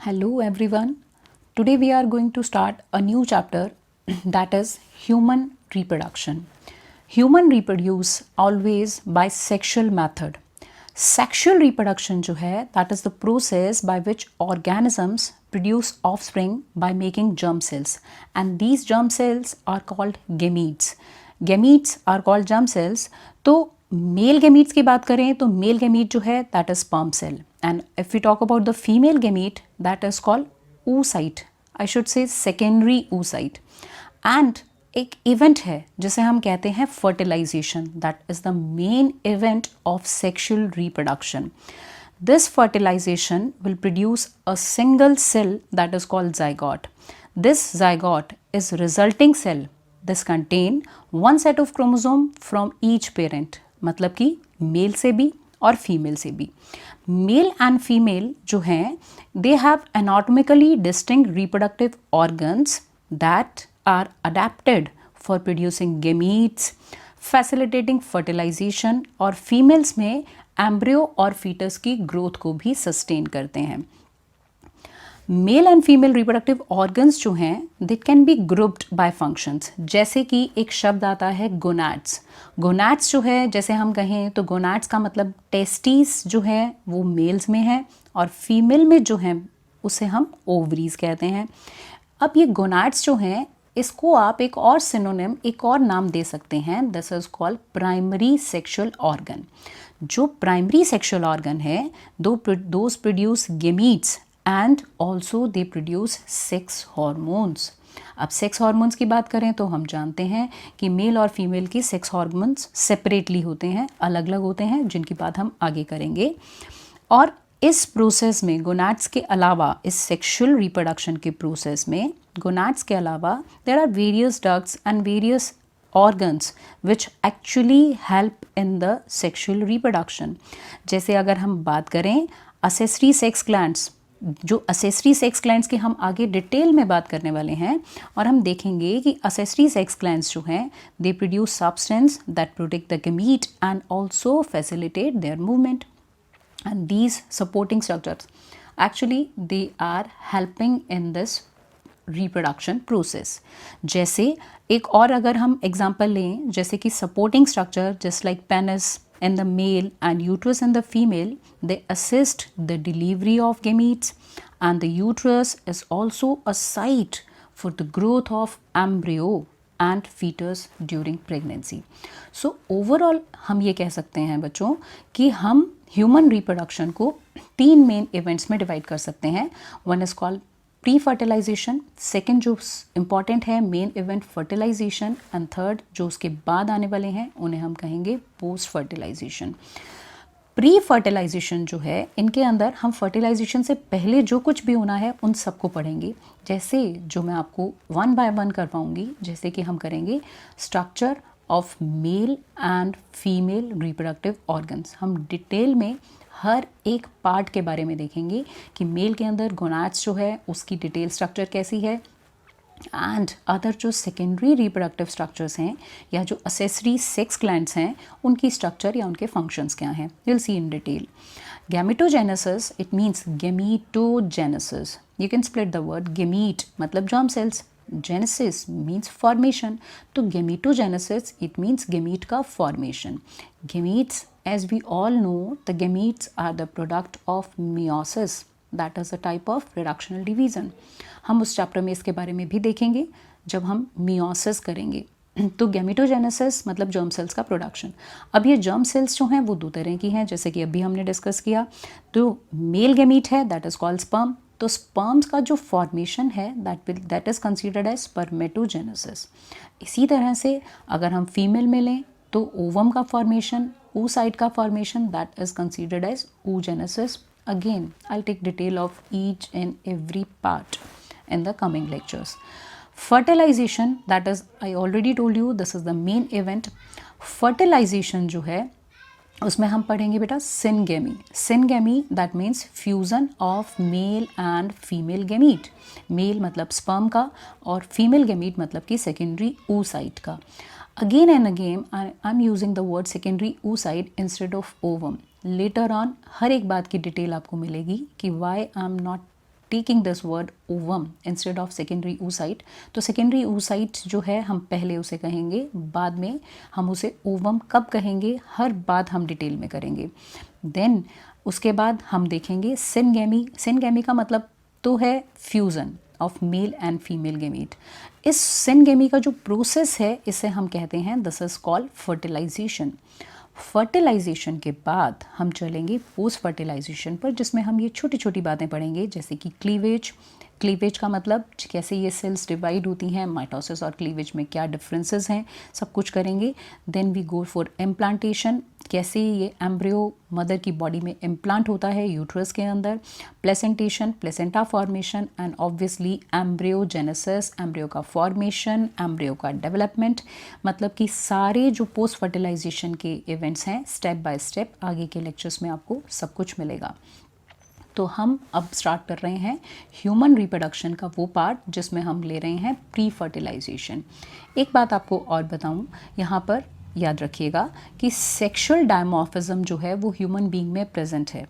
Hello everyone. Today we are going to start a new chapter that is human reproduction. Human reproduce always by sexual method. Sexual reproduction जो है that is the process by which organisms produce offspring by making germ cells and these germ cells are called gametes. Gametes are called germ cells. तो male gametes की बात करें तो male gamete जो है that is sperm cell and if we talk about the female gamete that is called oocyte, I should say secondary oocyte. And एक event है जिसे हम कहते हैं fertilization that is the main event of sexual reproduction. This fertilization will produce a single cell that is called zygote. This zygote is resulting cell. This contain one set of chromosome from each parent. मतलब कि mail से भी और female से भी. Mail and female जो हैं they have anatomically distinct reproductive organs that are adapted for producing gametes, facilitating fertilization और फीमेल्स में एम्ब्रियो और फीटस की ग्रोथ को भी सस्टेन करते हैं. Male and female reproductive organs जो हैं that can be grouped by functions. जैसे कि एक शब्द आता है गोनाड्स. गोनाड्स जो है जैसे हम कहें तो गोनाड्स का मतलब टेस्टिस जो है वो मेल्स में है और फीमेल में जो है उसे हम ओवरीज कहते हैं. अब ये गोनाड्स जो हैं इसको आप एक और सिनोनिम एक और नाम दे सकते हैं. This is called primary sexual organ. जो प्राइमरी सेक्सुअल ऑर्गन है those produce gametes and also they produce sex hormones. अब सेक्स हॉर्मोन्स की बात करें तो हम जानते हैं कि मेल और फीमेल के सेक्स हॉर्मोन्स सेपरेटली होते हैं, अलग अलग होते हैं, जिनकी बात हम आगे करेंगे. और इस प्रोसेस में गोनाड्स के अलावा इस सेक्सुअल रिप्रोडक्शन के प्रोसेस में गोनाड्स के अलावा there are various ducts and various organs which actually help in the sexual reproduction. जैसे अगर हम बात करें accessory sex glands, जो accessory sex glands की हम आगे डिटेल में बात करने वाले हैं और हम देखेंगे कि accessory sex glands जो हैं they produce substance that protect the gamete and also facilitate their movement. And these supporting structures actually they are helping in this reproduction process. जैसे एक और अगर हम एग्जांपल लें जैसे कि supporting structure just like penis in the male and uterus in the female, they assist the delivery of gametes and the uterus is also a site for the growth of embryo and fetus during pregnancy. So overall हम ये कह सकते हैं बच्चों कि हम human reproduction को 3 main events में डिवाइड कर सकते हैं. One is called pre fertilisation, second जो इम्पॉर्टेंट है main event fertilisation and third जो उसके बाद आने वाले हैं उन्हें हम कहेंगे पोस्ट फर्टिलाइजेशन. प्री फर्टिलाइजेशन जो है इनके अंदर हम फर्टिलाइजेशन से पहले जो कुछ भी होना है उन सबको पढ़ेंगे. जैसे जो मैं आपको वन बाय वन करवाऊंगी जैसे कि हम करेंगे structure of male and female reproductive organs. हम डिटेल में हर एक पार्ट के बारे में देखेंगे कि मेल के अंदर गोनाड्स जो है उसकी डिटेल स्ट्रक्चर कैसी है एंड अदर जो सेकेंडरी रिप्रोडक्टिव स्ट्रक्चर्स हैं या जो असेसरी सेक्स ग्लैंड्स हैं उनकी स्ट्रक्चर या उनके फंक्शंस क्या हैं will see in detail. Gametogenesis it means gametogenesis. You can split the word gamete मतलब germ cells, genesis means formation, तो gametogenesis it means gamete का formation. Gametes as we all know the gametes are the product of meiosis, that is a type of reductional division. हम उस chapter में इसके बारे में भी देखेंगे जब हम meiosis करेंगे. तो गैमेटोजेनेसिस मतलब जर्म सेल्स का प्रोडक्शन. अब ये जर्म सेल्स जो हैं वो 2 तरह की हैं जैसे कि अभी हमने डिस्कस किया. तो मेल गैमीट है दैट इज कॉल्ड स्पर्म. तो स्पर्म्स का जो फॉर्मेशन है that is considered as spermatogenesis. इसी तरह से अगर हम फीमेल में लें तो ओवम का फॉर्मेशन, oocyte का formation that is considered as oogenesis. Again I take detail of each and every part in the coming lectures. Fertilization, that is I already told you this is the main event. Fertilization जो है उसमें हम पढ़ेंगे बेटा syngamy. Syngamy that means fusion of male and female gamete. Male मतलब sperm का और female gamete मतलब कि सेकेंडरी oocyte का. Again and again I am using the word secondary oocyte instead of ovum. Later on हर एक बात की डिटेल आपको मिलेगी कि why I am not taking this word ovum instead of secondary oocyte, तो सेकेंडरी oocyte जो है हम पहले उसे कहेंगे, बाद में हम उसे ओवम कब कहेंगे, हर बात हम डिटेल में करेंगे। देन उसके बाद हम देखेंगे सिनगेमी। सिनगेमी का मतलब तो है fusion of male and female gamete. इस सिनगेमी का जो प्रोसेस है इसे हम कहते हैं this is called fertilisation. Fertilisation के बाद हम चलेंगे पोस्ट फर्टिलाइजेशन पर, जिसमें हम ये छोटी छोटी बातें पढ़ेंगे जैसे कि क्लीवेज। क्लीवेज का मतलब कैसे ये सेल्स डिवाइड होती हैं, माइटोसिस और क्लीवेज में क्या डिफरेंसेस हैं, सब कुछ करेंगे। Then we go for implantation, कैसे ये एम्ब्रियो मदर की बॉडी में इम्प्लांट होता है यूट्रस के अंदर। Placentation, placenta formation and obviously embryogenesis, embryo का फॉर्मेशन, एम्ब्रियो का डेवलपमेंट। मतलब कि सारे जो पोस्ट फर्टिलाइजेशन के इवेंट्स हैं स्टेप बाय स्टेप आगे के लेक्चर्स में आपको सब कुछ मिलेगा। तो हम अब स्टार्ट कर रहे हैं ह्यूमन रिप्रोडक्शन का वो पार्ट जिसमें हम ले रहे हैं प्री फर्टिलाइजेशन। एक बात आपको और बताऊं, यहाँ पर याद रखिएगा कि सेक्सुअल डायमॉर्फिज्म जो है वो ह्यूमन बीइंग में प्रेजेंट है।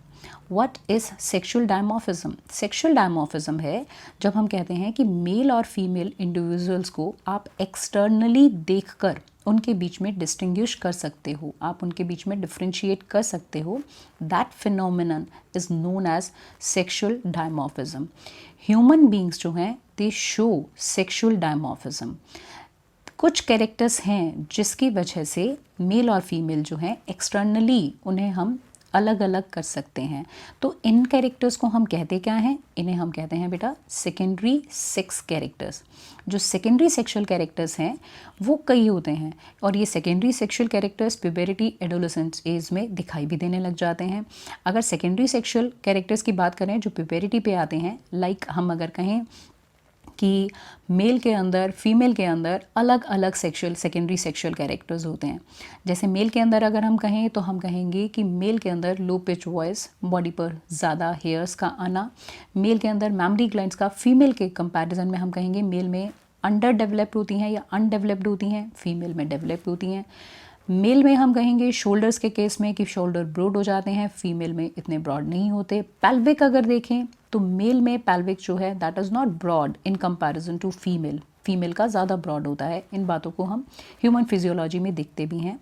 What is sexual dimorphism? Sexual dimorphism है जब हम कहते हैं कि मेल और फीमेल इंडिविजुअल्स को आप एक्सटर्नली देखकर उनके बीच में डिस्टिंग्विश कर सकते हो, आप उनके बीच में डिफ्रेंशिएट कर सकते हो। That phenomenon is known as sexual dimorphism. Human beings जो हैं दे शो सेक्सुअल डायमॉर्फिज्म। कुछ कैरेक्टर्स हैं जिसकी वजह से मेल और फीमेल जो हैं एक्सटर्नली उन्हें हम अलग अलग कर सकते हैं। तो इन कैरेक्टर्स को हम कहते क्या हैं? इन्हें हम कहते हैं बेटा सेकेंडरी सेक्स कैरेक्टर्स। जो सेकेंडरी सेक्सुअल कैरेक्टर्स हैं वो कई होते हैं और ये secondary sexual characters puberty adolescence age में दिखाई भी देने लग जाते हैं। अगर सेकेंडरी सेक्सुअल कैरेक्टर्स की बात करें जो प्यूबरिटी पे आते हैं, लाइक हम अगर कहें कि मेल के अंदर फीमेल के अंदर अलग अलग सेकेंडरी सेक्सुअल कैरेक्टर्स होते हैं। जैसे मेल के अंदर अगर हम कहें तो हम कहेंगे कि मेल के अंदर लो पिच वॉइस, बॉडी पर ज़्यादा हेयर्स का आना, मेल के अंदर मैमरी ग्लैंड्स का फीमेल के कंपैरिजन में हम कहेंगे मेल में अंडर डेवलप्ड होती हैं या अनडेवलप्ड होती हैं, फीमेल में डेवलप्ड होती हैं। मेल में हम कहेंगे शोल्डर्स के केस में कि शोल्डर ब्रॉड हो जाते हैं, फीमेल में इतने ब्रॉड नहीं होते। पैल्विक अगर देखें तो मेल में पैल्विक जो है that is not broad in comparison to female, female का ज़्यादा ब्रॉड होता है। इन बातों को हम ह्यूमन फिजियोलॉजी में देखते भी हैं।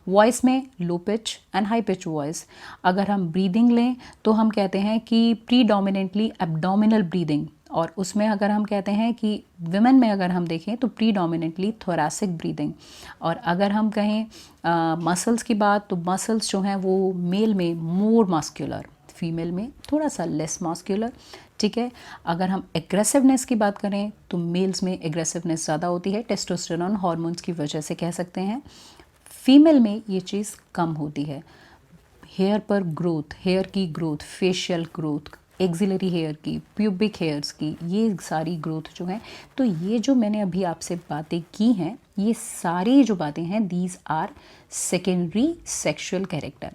वॉइस में low pitch and high pitch voice. अगर हम ब्रीदिंग लें तो हम कहते हैं कि प्रीडोमिनेंटली एब्डोमिनल ब्रीदिंग, और उसमें अगर हम कहते हैं कि विमेन में अगर हम देखें तो प्रीडोमिनेंटली थोरैसिक ब्रीदिंग। और अगर हम कहें मसल्स की बात तो मसल्स जो हैं वो मेल में मोर मस्कुलर, फीमेल में थोड़ा सा लेस मस्कुलर। ठीक है। अगर हम एग्रेसिवनेस की बात करें तो मेल्स में एग्रेसिवनेस ज़्यादा होती है, टेस्टोस्टेरोन हार्मोन्स की वजह से कह सकते हैं। फीमेल में ये चीज़ कम होती है। हेयर पर ग्रोथ, हेयर की growth, facial growth, axillary hair की, प्यूबिक हेयर्स की, ये सारी ग्रोथ जो है, तो ये जो मैंने अभी आपसे बातें की हैं ये सारी जो बातें हैं these are secondary sexual character.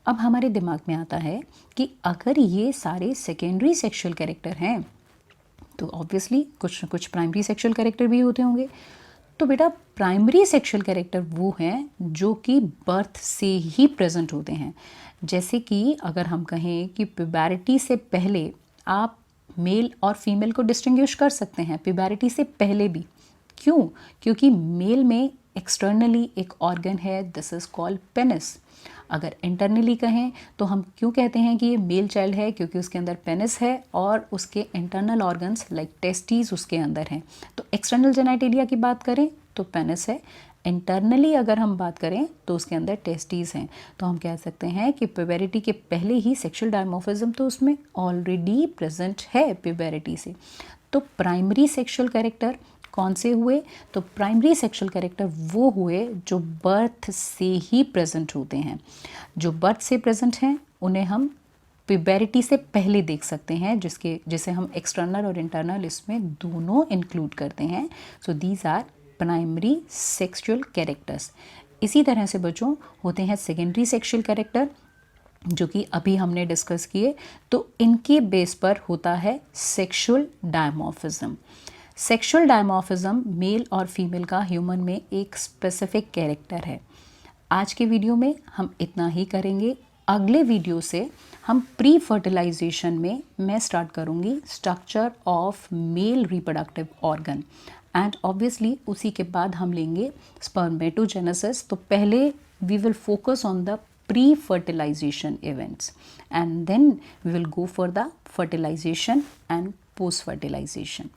अब हमारे दिमाग में आता है कि अगर ये सारे सेकेंडरी सेक्सुअल कैरेक्टर हैं तो ऑब्वियसली कुछ न कुछ प्राइमरी सेक्सुअल कैरेक्टर भी होते होंगे। तो बेटा प्राइमरी सेक्सुअल कैरेक्टर वो हैं जो कि बर्थ से ही प्रेजेंट होते हैं। जैसे कि अगर हम कहें कि प्यूबरिटी से पहले आप मेल और फीमेल को डिस्टिंग्विश कर सकते हैं, प्यूबरिटी से पहले भी। क्यों? क्योंकि मेल में एक्सटर्नली एक ऑर्गन है, दिस इज कॉल्ड पेनिस। अगर इंटरनली कहें तो हम क्यों कहते हैं कि ये मेल चाइल्ड है? क्योंकि उसके अंदर पेनिस है और उसके इंटरनल ऑर्गन्स लाइक टेस्टीज उसके अंदर हैं। तो एक्सटर्नल जेनिटलिया की बात करें तो पेनिस है, इंटरनली अगर हम बात करें तो उसके अंदर टेस्टीज हैं। तो हम कह सकते हैं कि प्यूबरिटी के पहले ही सेक्सुअल डायमॉर्फिज्म तो उसमें ऑलरेडी प्रेजेंट है प्यूबरिटी से। तो प्राइमरी सेक्सुअल कैरेक्टर कौन से हुए? तो प्राइमरी सेक्सुअल कैरेक्टर वो हुए जो बर्थ से ही प्रेजेंट होते हैं। जो बर्थ से प्रेजेंट हैं उन्हें हम प्यूबरिटी से पहले देख सकते हैं, जिसे हम एक्सटर्नल और इंटरनल इसमें दोनों इंक्लूड करते हैं। So these are primary sexual characters. इसी तरह से बच्चों होते हैं सेकेंडरी सेक्सुअल कैरेक्टर जो कि अभी हमने डिस्कस किए। तो इनके बेस पर होता है sexual dimorphism. Sexual dimorphism male और फीमेल का ह्यूमन में एक स्पेसिफिक कैरेक्टर है। आज के वीडियो में हम इतना ही करेंगे। अगले वीडियो से हम प्री फर्टिलाइजेशन में मैं स्टार्ट करूँगी structure of male reproductive organ and obviously उसी के बाद हम लेंगे स्पर्मेटोजेनेसिस। तो पहले we will focus on the pre fertilisation events and then we will go for the fertilisation and post fertilisation.